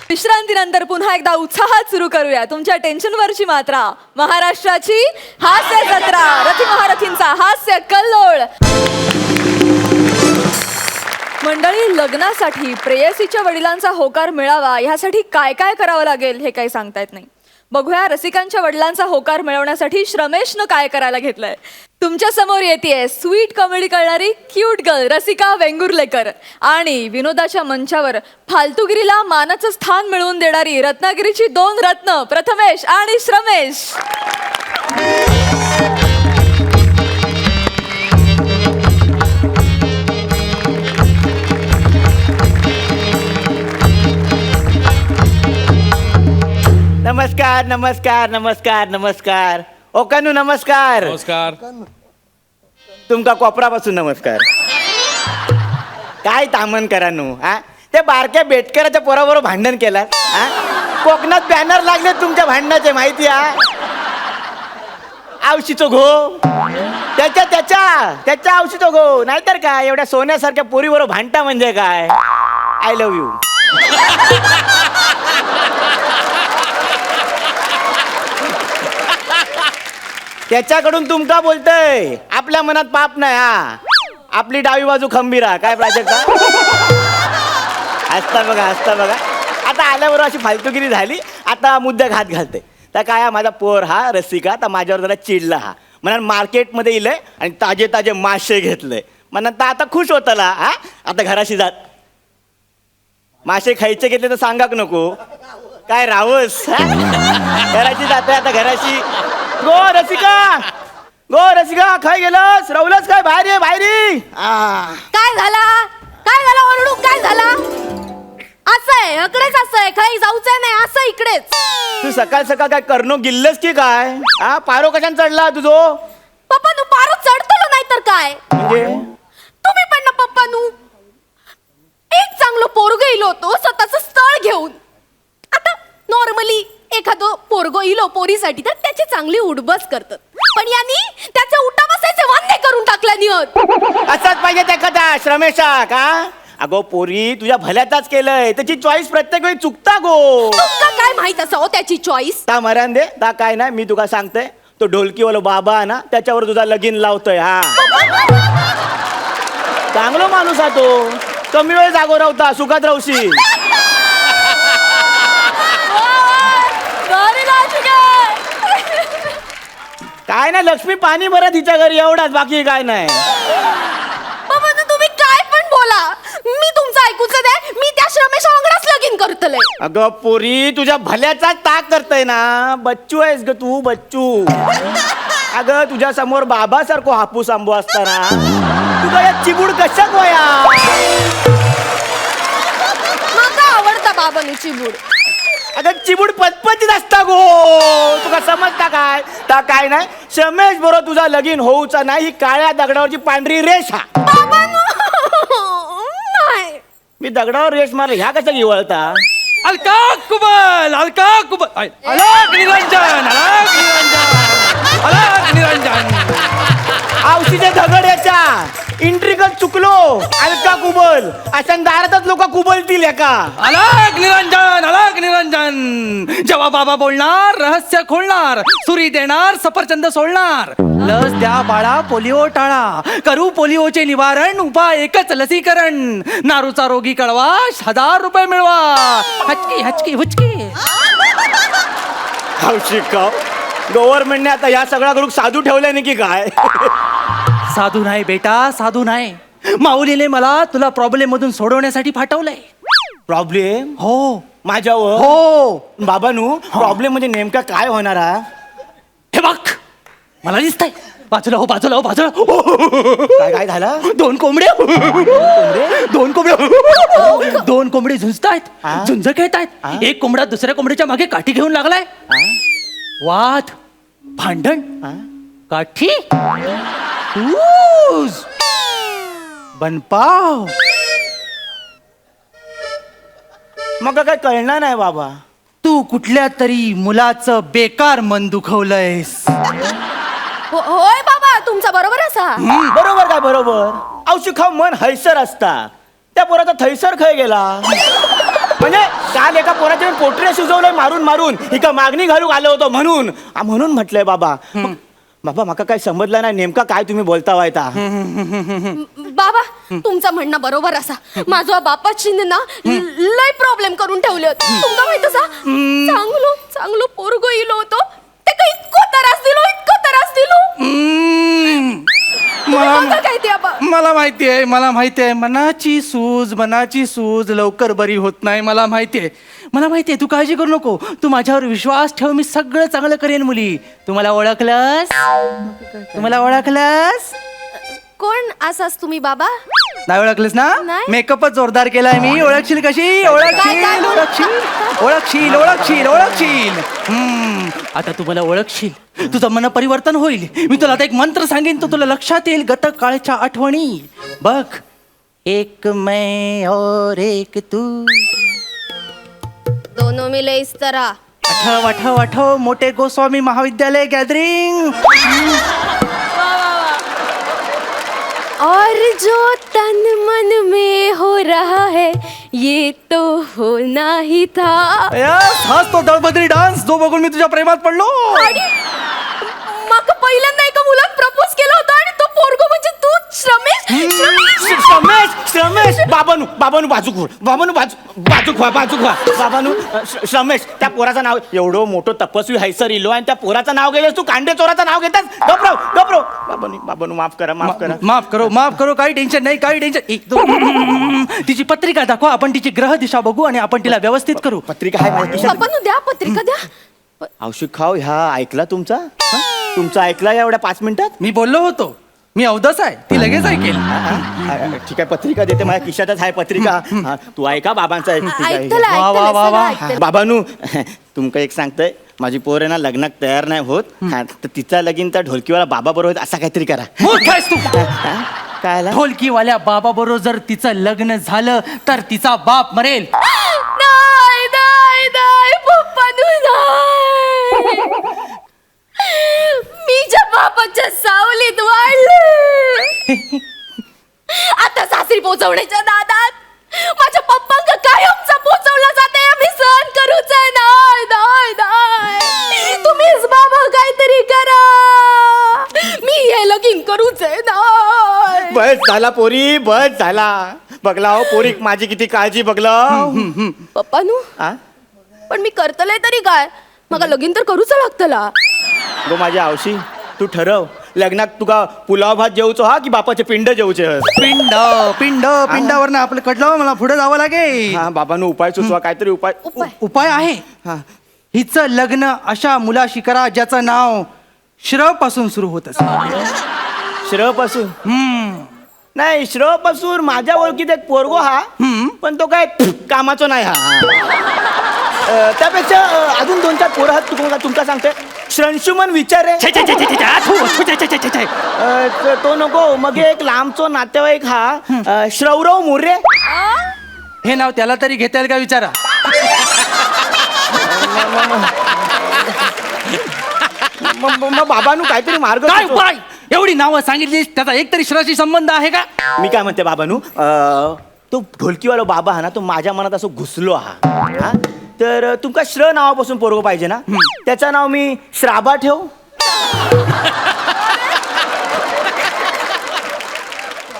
विश्रांतीनंतर पुन्हा एकदा उत्साहात सुरू करूया तुमच्या टेन्शनवरची मात्रा. महाराष्ट्राची हास्य जत्रा, रथी महारथींचा हास्य कल्लोळ. मंडळी, लग्नासाठी प्रेयसीच्या वडिलांचा होकार मिळावा यासाठी काय काय करावं लागेल हे काही सांगता येत नाही. बघूया रसिकांच्या वडिलांचा होकार मिळवण्यासाठी श्रमेशनं काय करायला घेतलंय. तुमच्या समोर येतेय स्वीट कॉमेडी करणारी क्यूट गर्ल रसिका वेंगुर्लेकर आणि विनोदाच्या मंचावर फालतूगिरीला मानाचं स्थान मिळवून देणारी रत्नागिरीची 2 रत्न प्रथमेश आणि श्रमेश. नमस्कार नमस्कार नमस्कार नमस्कार ओकानू नमस्कार. नमस्कार. तुमका कोपरापासून नमस्कार. काय तामन करानू हा ते बारक्या बेटकराच्या पोराबरोबर भांडण केलं हा. कोकणात बॅनर लागले तुमच्या भांडणाचे माहिती हा. आवशीचो घो त्याच्या त्याच्या त्याच्या आवशीचो घो नाहीतर काय एवढ्या सोन्यासारख्या पोरीबरोबर भांडता म्हणजे काय. I love you. त्याच्याकडून तुमका बोलतय आपल्या मनात पाप नाही हा. आपली डावी बाजू खंबीरा काय प्राजक्त हसता बघा हसता बघा. आता आल्याबरोबर अशी फालतूगिरी झाली. आता मुद्दा घात घालते तर काय हा माझा पोर हा रसिका तर माझ्यावर जरा चिडला हा. म्हणा मार्केटमध्ये इलंय आणि ताजे ताजे मासे घेतलंय म्हणत आता खुश होतला हा. आता घराशी जात मासे खायचे घेतले तर सांगाक नको काय रावस हा? घराशी जाते आता घराशी. गो रसिका खाय गेलस रवलस काय बाहेर ये बाहेर ये. काय झाला? काय झालं माझ्याकडेच असं आहे, काही जाऊचं नाही असं इकडेच. तू सकाळ सकाळ काय करणं गिल्लस की काय? हा पारो कशाने चढला तुझो? पप्पा तू पारो चढतलो नाही तर काय? म्हणजे तुम्ही पण ना पप्पा नू एक चांगलं पोरग इलो होतो स्वतःच स्थळ घेऊन. आता नॉर्मली एखादं पोरगो इलो पोरीसाठी तर त्याची चांगली उडबस करतात, पण यांनी त्याचे उठा बसायचे वांदे करून टाकल्या नियत. असाच पाहिजे त्या कथा श्रमेशा का? अगो पोरी तुझ्या भल्याचाच केलंय, त्याची चॉईस प्रत्येक वेळी चुकता गो. तुमका काय माहित असं हो त्याची चॉईस? ता मरण दे ता काय नाही, मी तुला सांगतोय तो ढोलकीवाला बाबा आहे ना त्याच्यावर तुझा लगीन लावतोय. हा चांगलो माणूस हा तो, कमी वेळ जागो राहता सुखात राहशी. काय नाही लक्ष्मी पाणी भरत हिच्या घरी एवढाच, बाकी काय नाही. बाबा तुम्ही काय पण बोला, मी तुमचं ऐकूच दे. मी त्या श्रमेश वांगडाच लगीन करतले. अगं पोरी तुझ्या भल्याचाच ताक करतय ना. बच्चू आहेस ग तू, बच्चू. अगं तुझ्या समोर बाबासारखो हापूस आंबो असताना तुझा या चिबूड कशाक वया? मला आवडता बाबानुची बूड. अगं चिबूड पचपचीत असता गो, तुका समजता काय? ता काय नाही, श्रमेश बरोबर तुझा लगीन होऊचा नाही, ही काळ्या दगडावरची पांढरी रेष हा. नाही मी दगडावर रेष मारली, ह्या कशा इवळता? अलका कुबल, अलका कुबल, अलक निरंजन, अलक निरंजन, अलक निरंजन. आवशीचे दगड याच्या इंट्रिकत चुकलो अलका कुबल अशा दारातच लोक कुबलतील एका. अलक निरंजन, अलक निरंजन. जेव्हा बाबा बोलणार रहस्य खोलणार, सुरी देणार सफरचंद सोडणार. लस द्या बाळा, पोलिओ टाळा, करू पोलिओचे निवारण, उपाय एकच लसीकरण. नारूचा रोगी कळवा, 1000 रुपये मिळवा. हचकी हचकी हुचकी. हौशी का गव्हर्नमेंटने आता या सगळ्या करून साधू ठेवलंय नाही की काय? साधू नाही बेटा, साधू नाही. माऊलीने मला तुला प्रॉब्लेम मधून सोडवण्यासाठी पाठवलंय. प्रॉब्लेम हो माझ्यावर? हो. बाबानू प्रॉब्लेम म्हणजे नेमका काय होणार हा? हे बघ मला दिसतंय. बाजूला हो, बाजूला हो, बाजूला हो. काय काय झालं? दोन कोंबडे दोन कोंबडे झुंजतायत, हा? झुंज खेळतायत. एक कोंबडा दुसऱ्या कोंबडीच्या मागे काठी घेऊन लागलाय. वाद, भांडण, काठी, ऊज, बनपाव. मग काय कळणार नाही बाबा. तू कुठल्या तरी मुलाचं बेकार मन दुखवलंयस. होय बाबा तुमचा बरोबर असा. बरोबर काय बरोबर? औषध खाऊ मन हैसर असता, त्या पोराचा थैसर खय गेला. म्हणजे काल एका पोराचे पोटरे शिजवलंय मारून मारून, हिका मागणी घालू आलो होतो म्हणून म्हणून म्हटलंय बाबा. बाबा माका काय समजलं नाही नेमका काय तुम्ही बोलता वायता. बाबा तुमचं म्हणणं बरोबर असा. माझ्या बापाची ना लय प्रॉब्लेम करून ठेवले होते. तुमका माहित असा चांगलो चांगलो पोरगो इलो होतो, ते काही इतको त्रास दिलो, इतको त्रास दिलो. बघा काय ते आबा. मला माहितीये, मला माहितीये. मनाची सूज लवकर बरी होत नाही. मला माहितीये, मला माहितीये. तू काळजी करू नको. तू माझ्यावर विश्वास ठेव, मी सगळं चांगलं करेन. मुली तुम्हाला ओळखलंस? कोण असाच तुम्ही बाबा? नाही ओळखलंस ना? नाही. मेकअपच जोरदार केलाय मी. ओळखशील कशी? ओळखशील. आता तू मला ओळखशील, तुझं मन परिवर्तन होईल. मी तुला आता एक मंत्र सांगेन, तो तुला लक्षात येईल. गत काळच्या आठवणी बघ. एक मैं और एक तू, दोनों मिले इस तरह. आठव मोठे गोस्वामी महाविद्यालय गॅदरिंग. और जो तन मन में हो रहा है ये तो होना ही था. हाच तो दळबद्री डान्स जो बघून मी तुझ्या प्रेमात पडलो. माका पहिल्यांदा एका मुलात प्रपोज केला होता आणि तो पोरगो म्हणजे तू श्रमेश. श्रमेश बाबानू बाजू घोड. बाबानू श्रमेश त्या पोराचं नाव एवढं मोठं तपस्वी हैसर इलो आणि त्या पोराचं नाव गेलंस तू कांडे चोराचं नाव घेतास. गप्रो बाबानू माफ करा. माफ करो. काही टेन्शन नाही, काही टेन्शन. तिची पत्रिका दाखवा, आपण तिची ग्रह दिशा बघू आणि आपण तिला व्यवस्थित करू. पत्रिका आहे आपण द्या पत्रिका द्या. औषध खाऊ ह्या ऐकला तुमचा ऐकला एवढ्या 5 मिनिटात? मी बोललो होतो मी अवदस आहे ती लगेच ऐकेल. ठीक आहे, पत्रिका देते, माझ्या खिशातच आहे पत्रिका. हा, तू ऐका बाबांचं ऐक. ठीक आहे. ऐकतलं, वा, वा, वा, वा. ऐकतलं. बाबानू तुमका एक सांगतोय, माझी पोर आहे ना लग्नात तयार नाही होत. हा, तर तिचा लगीन त्या ढोलकीवाला बाबा बरोबर असा काहीतरी करा. मूर्ख आहेस तू. काय आला? ढोलकीवाल्या बाबा बरोबर जर तिचं लग्न झालं तर तिचा बाप मरेल. नाही नाही नाही पप्पानू नाही. मी ज्या बापाच्या सावलीत वाढले आता सासरी पोचवण्याच्या नादात माझ्या पप्पांका कायमचा पोचवला जाते. आम्ही सहन करूच आहे. नाही नाही नाही तुम्हीच बाबा काहीतरी करा. मी हे लगीन करूच आहे. नाही बस झाला पोरी, बस झाला. बघला हो पोरी माझी किती काळजी बघला. पप्पानू आ? पण मी करतलंय तरी काय, मला लगीन तर करूच लागतला. गो माझ्या आवशी, तू ठरव लग्नात तुका पुलाव भात जेवचो हा की बापाचे पिंड जेवचे. पिंड पिंड पिंडावरनं आपलं कटलं, मला पुढे जावं लागेल. हा बाबांनो उपाय सुचवा, काहीतरी उपाय. उपाय आहे. हा. हिचं लग्न अशा मुलाशी करा ज्याचं नाव श्र पासून सुरू होत असेल. श्र पासून नाही, श्र पासून माझ्या ओळखीत एक पोरगो हा, पण तो काय कामाचो नाही हा. त्यापेक्षा अजून 2-4 पोरं आहेत तुम्हाला तुमका सांगते. श्रंशुमन विचार आहे तो नको. मग एक लांबचो नातेवाईक हा श्रवराव मोरे. हे नाव त्याला तरी घेता येईल का विचारा. मग बाबांनो काहीतरी मार्ग काय सुचवा. उपाय? एवढी नावं सांगितली, त्याचा एक तरी श्राशी संबंध आहे का? मी काय म्हणते बाबांनो, तो ढोलकीवाला बाबा हा ना, तो माझ्या मनात असं घुसलो हा. तर तुमका श्र नावापासून पोरगो पाहिजे ना, त्याचं नाव मी श्राबा ठेव.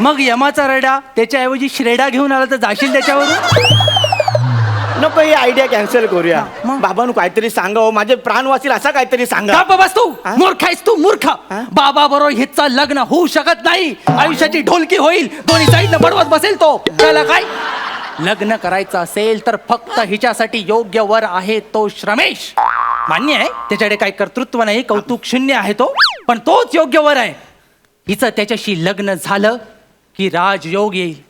मग यमाचा रेडा त्याच्याऐवजी श्रेडा घेऊन आला तर जाशील त्याच्यावरून. नको, ही आयडिया कॅन्सल करूया. बाबांनो काहीतरी सांगा हो, माझे प्राण वाचील असा काहीतरी सांगा. का बाबास तू मूर्ख आहेस तू, मूर्ख. बाबा बरोबर हिचा लग्न होऊ शकत नाही. आयुष्याची ढोलकी होईल, दोन्ही साईडनं बडवत बसेल तो. त्याला काय लग्न करायचं असेल तर फक्त हिच्यासाठी योग्य वर आहे तो श्रमेश. मान्य आहे त्याच्याकडे काही कर्तृत्व नाही, कौतुक शून्य आहे तो, पण तोच योग्य वर आहे. हिचं त्याच्याशी लग्न झालं की राजयोग येईल,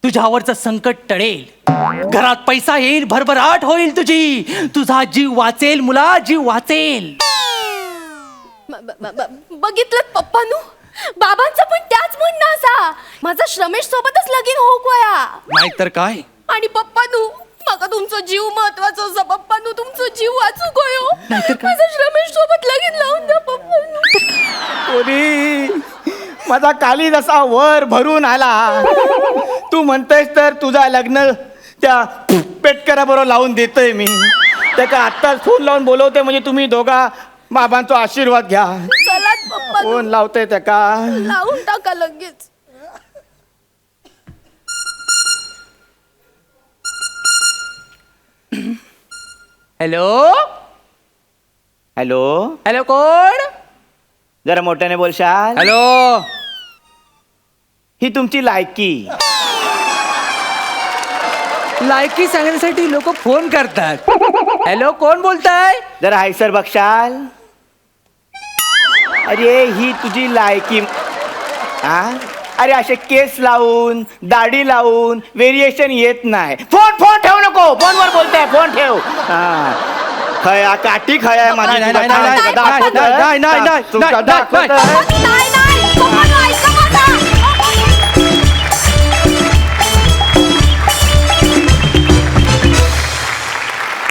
तुझ्यावरचं संकट टळेल, घरात पैसा येईल, भरभराट होईल तुझी, तुझा जीव वाचेल मुला, जीव वाचेल. बघितलं पप्पानू, बाबांचं पण त्याच म्हणणं असा. माझा श्रमेश सोबतच लगीन होऊ कोया. नाहीतर काय. आणि पप्पानू माका तुमचा जीव महत्वाचा असा. पप्पानू तुमचा जीव वाचू कोयो. माझा श्रमेश सोबत लगीन लावून द्या पप्पानू. पोरी माझा काली जसा वर भरून आला. तू म्हणतेस तर तुझा लग्न त्या पेटकरा बरोबर लावून देतोय मी. त्याका आत्ताच फोन लावून बोलवते, म्हणजे तुम्ही दोघा बाबांचा आशीर्वाद घ्या. चला पप्पानू, फोन लावते त्याका. लावून टाका लगेच. हॅलो हॅलो हॅलो, कोण? जरा मोठ्याने बोलशाल. हॅलो. ही तुमची लायकी. लायकी सांगण्यासाठी लोक फोन करतात. हॅलो, कोण बोलताय? जरा हायसर बघशाल. अरे ही तुझी लायकी. हा अरे असे केस लावून दाढी लावून व्हेरिएशन येत नाही. फोन फोन ठेवू नको, फोनवर बोलताय, फोन ठेव. हा खया काठी खया माझी. नाही, नाही, नाही, नाही, नाही, नाही, नाही, नाही, तुमचा दाखवत आहे. नाही नाही पप्पानू ऐका माझा.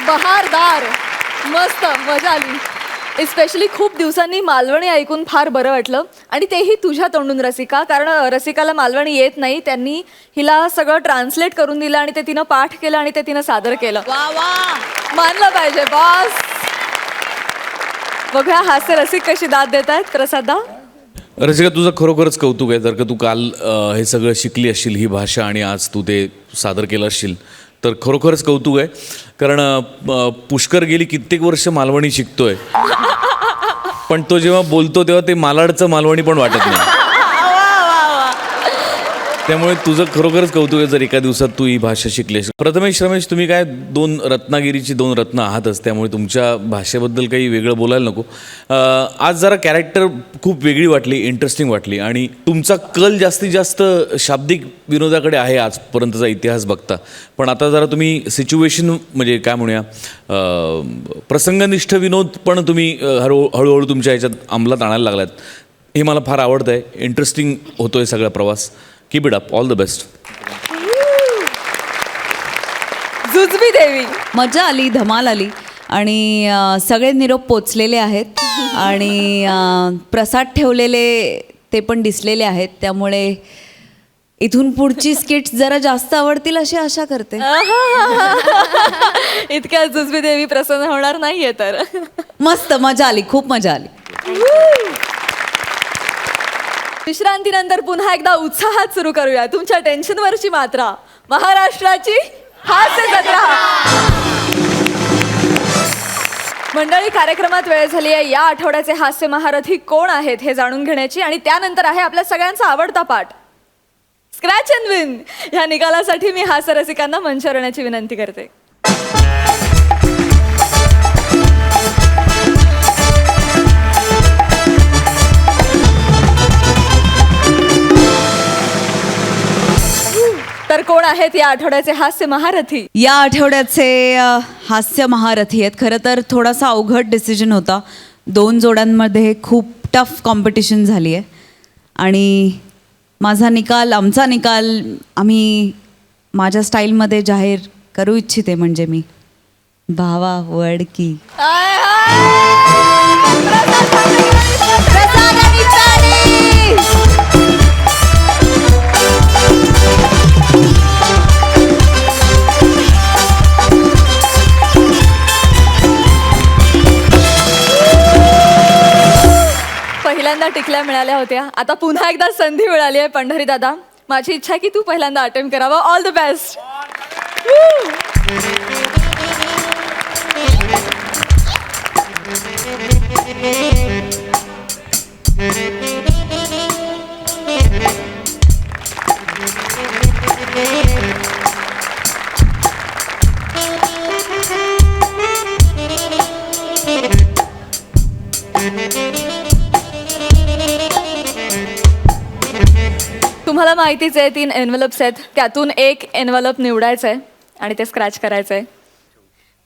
बहारदार, मस्त मजा आली. एस्पेशली खूप दिवसांनी मालवणी ऐकून फार बरं वाटलं, आणि तेही तुझ्या तोंडून रसिका. कारण रसिकाला मालवणी येत नाही, त्यांनी हिला सगळं ट्रान्सलेट करून दिलं आणि ते तिनं पाठ केलं आणि ते तिनं सादर केलं. वा वा. मानलं पाहिजे बॉस. बघूया हास्य रसिक कशी दाद देत आहेत. प्रसादा, रसिका तुझं खरोखरच कौतुक आहे. जर का तू काल हे सगळं शिकली असशील, ही भाषा, आणि आज तू ते सादर केलं असशील तर खरोखरच कौतुक आहे. कारण पुष्कर गेली कित्येक वर्ष मालवणी शिकतोय, पण तो जेव्हा बोलतो तेव्हा ते मालाडचं मालवणी पण वाटत नाही. त्यामुळे तुझं खरोखरच कौतुक आहे जर एका दिवसात तू ही भाषा शिकलीस. प्रथमेश रमेश, तुम्ही काय रत्नागिरीची 2 रत्न आहातच, त्यामुळे तुमच्या भाषेबद्दल काही वेगळं बोलायला नको. आज जरा कॅरेक्टर खूप वेगळी वाटली, इंटरेस्टिंग वाटली आणि तुमचा कल जास्तीत जास्त शाब्दिक विनोदाकडे आहे आजपर्यंतचा इतिहास बघता. पण आता जरा तुम्ही सिच्युएशन म्हणजे काय म्हणूया प्रसंगनिष्ठ विनोद पण तुम्ही हळूहळू तुमच्या ह्याच्यात अंमलात आणायला लागलात. हे मला फार आवडतं आहे. इंटरेस्टिंग होतोय सगळा प्रवास. Keep it up. All the best. जुजबी देवी. मजा आली, धमाल आली आणि सगळे निरोप पोचलेले आहेत आणि प्रसाद ठेवलेले ते पण दिसलेले आहेत. त्यामुळे इथून पुढची स्किट्स जरा जास्त आवडतील अशी आशा करते. इतक्या जुजबी देवी प्रसन्न होणार नाहीये तर. मस्त मजा आली, खूप मजा आली. विश्रांतीनंतर पुन्हा एकदा उत्साहात सुरू करूया तुमच्या टेन्शनवरची मात्रा, महाराष्ट्राची हास्य जत्रा. मंडळी, कार्यक्रमात वेळ झाली आहे या आठवड्याचे हास्य महारथी कोण आहेत हे जाणून घेण्याची आणि त्यानंतर आहे आपल्या सगळ्यांचा आवडता पाठ, स्क्रॅच अँड विन. ह्या निकालासाठी मी हास्य रसिकांना मंचावर येण्याची विनंती करते. तर कोण आहेत या आठवड्याचे हास्य महारथी? या आठवड्याचे हास्य महारथी आहेत. खरं तर थोडासा अवघड डिसिजन होता. 2 जोड्यांमध्ये खूप टफ कॉम्पिटिशन झाली आहे आणि आमचा निकाल आम्ही माझ्या स्टाईलमध्ये जाहीर करू इच्छिते. म्हणजे मी भावा वडकी. पहिल्यांदा टिकल्या मिळाल्या होत्या, आता पुन्हा एकदा संधी मिळाली आहे. पंढरी दादा, माझी इच्छा आहे की तू पहिल्यांदा अटेम्प्ट करावा. All the best. तुम्हाला माहितीच आहे 3 एनव्हलप्स आहेत, त्यातून एक एनव्हलप निवडायचं आहे आणि ते स्क्रॅच करायचं आहे.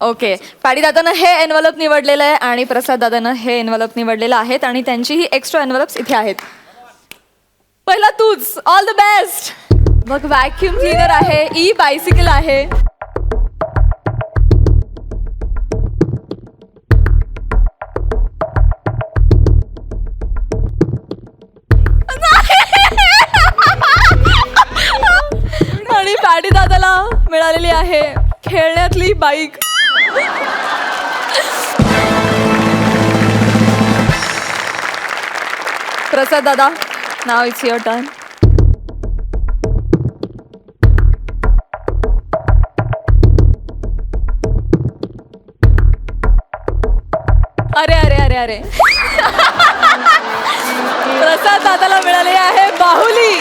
ओके, पॅडी दादानं हे एनव्हलप निवडलेलं आहे आणि प्रसाद दादानं हे एनव्हलप निवडलेलं आहेत आणि त्यांचीही एक्स्ट्रा एनव्हलप्स इथे आहेत. पहिला तूच. All the best. मग व्हॅक्युम क्लीनर आहे, ई बायसिकल आहे, आणि पॅडी दादाला मिळालेली आहे खेळण्यातली बाईक. प्रसाद दादा, नाव इट्स युअर टर्न. अरे अरे अरे अरे प्रसाद दादाला मिळाले आहे बाहुली.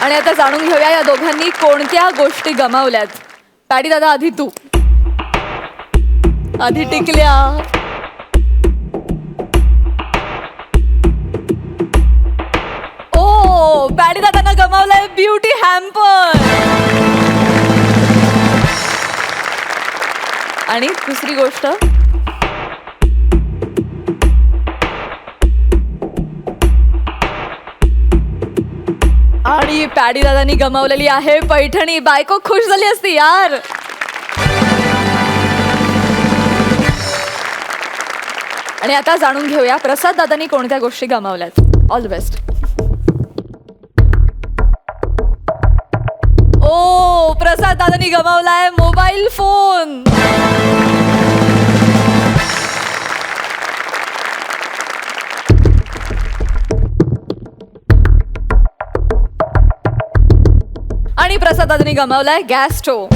आणि आता जाणून घेऊया या दोघांनी कोणत्या गोष्टी गमावल्यात. पॅडी दादा, आधी तू. आधी टिकल्या. ओ, पॅडी दादांना गमावलाय ब्युटी हॅम्पर. आणि दुसरी गोष्ट, आणि पॅडी दादांनी गमावलेली आहे पैठणी. बायको खुश झाली असती यार. आणि आता जाणून घेऊया प्रसाद दादांनी कोणत्या गोष्टी गमावल्यात. All the best. ओ, प्रसाद दादांनी गमावलाय मोबाईल फोन. आणि प्रसाद दादांनी गमावलाय गॅस स्टोव.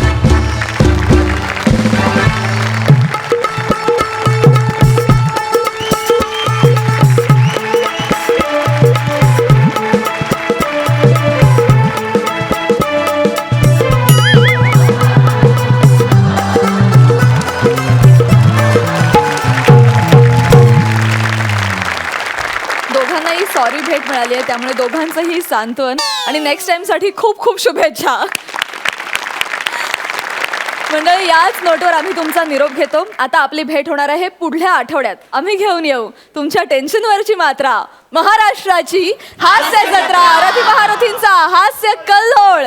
आहे त्यामुळे दोघांचंही सांत्वन आणि नेक्स्ट टाइमसाठी खूप खूप शुभेच्छा. मंडळी, याच नोटवर आम्ही तुमचा निरोप घेतो. आता आपली भेट होणार आहे पुढल्या आठवड्यात. आम्ही घेऊन येऊ तुमच्या टेन्शनवरची मात्रा, महाराष्ट्राची हास्य जत्रा, रथी महारथींचा हास्य कल्लोळ.